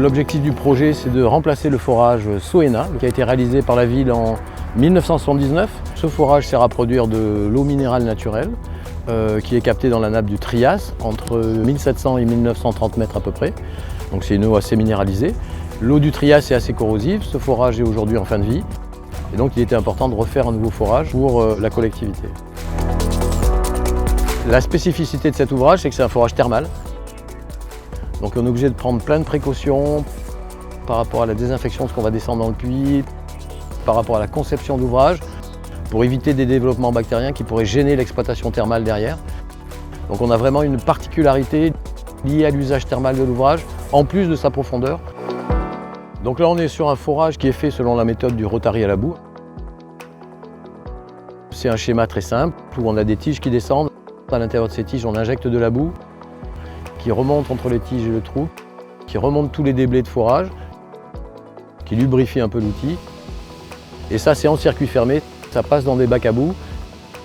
L'objectif du projet, c'est de remplacer le forage Soena, qui a été réalisé par la ville en 1979. Ce forage sert à produire de l'eau minérale naturelle, qui est captée dans la nappe du Trias, entre 1700 et 1930 mètres à peu près. Donc c'est une eau assez minéralisée. L'eau du Trias est assez corrosive, ce forage est aujourd'hui en fin de vie. Et donc il était important de refaire un nouveau forage pour la collectivité. La spécificité de cet ouvrage, c'est que c'est un forage thermal. Donc on est obligé de prendre plein de précautions par rapport à la désinfection de ce qu'on va descendre dans le puits, par rapport à la conception d'ouvrage, pour éviter des développements bactériens qui pourraient gêner l'exploitation thermale derrière. Donc on a vraiment une particularité liée à l'usage thermal de l'ouvrage, en plus de sa profondeur. Donc là on est sur un forage qui est fait selon la méthode du rotary à la boue. C'est un schéma très simple où on a des tiges qui descendent. À l'intérieur de ces tiges, on injecte de la boue qui remonte entre les tiges et le trou, qui remonte tous les déblais de forage, qui lubrifie un peu l'outil. Et ça, c'est en circuit fermé, ça passe dans des bacs à boue.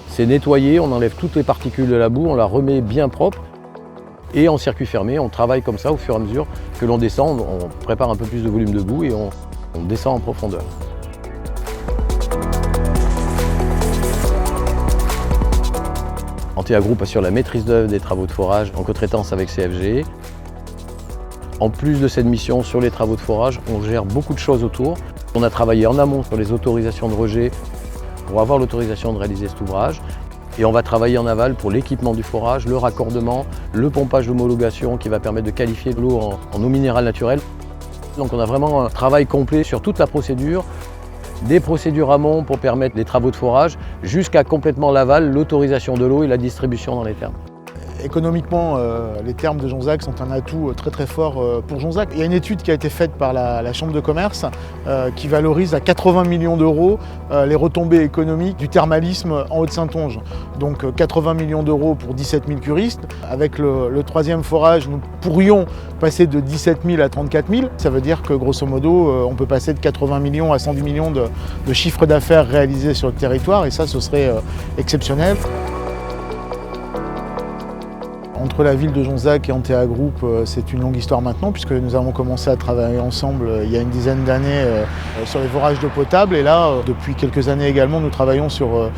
C'est nettoyé, on enlève toutes les particules de la boue, on la remet bien propre. Et en circuit fermé, on travaille comme ça au fur et à mesure que l'on descend, on prépare un peu plus de volume de boue et on descend en profondeur. Antea Group assure la maîtrise d'œuvre des travaux de forage en cotraitance avec CFG. En plus de cette mission sur les travaux de forage, on gère beaucoup de choses autour. On a travaillé en amont sur les autorisations de rejet pour avoir l'autorisation de réaliser cet ouvrage. Et on va travailler en aval pour l'équipement du forage, le raccordement, le pompage d'homologation qui va permettre de qualifier l'eau en eau minérale naturelle. Donc on a vraiment un travail complet sur toute la procédure, des procédures amont pour permettre les travaux de forage, jusqu'à complètement l'aval, l'autorisation de l'eau et la distribution dans les thermes. Économiquement, les thermes de Jonzac sont un atout très très fort pour Jonzac. Il y a une étude qui a été faite par la Chambre de commerce qui valorise à 80 millions d'euros les retombées économiques du thermalisme en Haute-Saintonge. Donc 80 millions d'euros pour 17 000 curistes. Avec le troisième forage, nous pourrions passer de 17 000 à 34 000. Ça veut dire que grosso modo, on peut passer de 80 millions à 110 millions de chiffre d'affaires réalisés sur le territoire et ça, ce serait exceptionnel. Entre la ville de Jonzac et Antea Group, c'est une longue histoire maintenant puisque nous avons commencé à travailler ensemble il y a une dizaine d'années sur les forages d'eau potable et là, depuis quelques années également, nous travaillons sur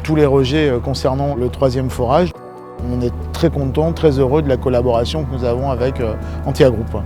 tous les rejets concernant le troisième forage. On est très contents, très heureux de la collaboration que nous avons avec Antea Group.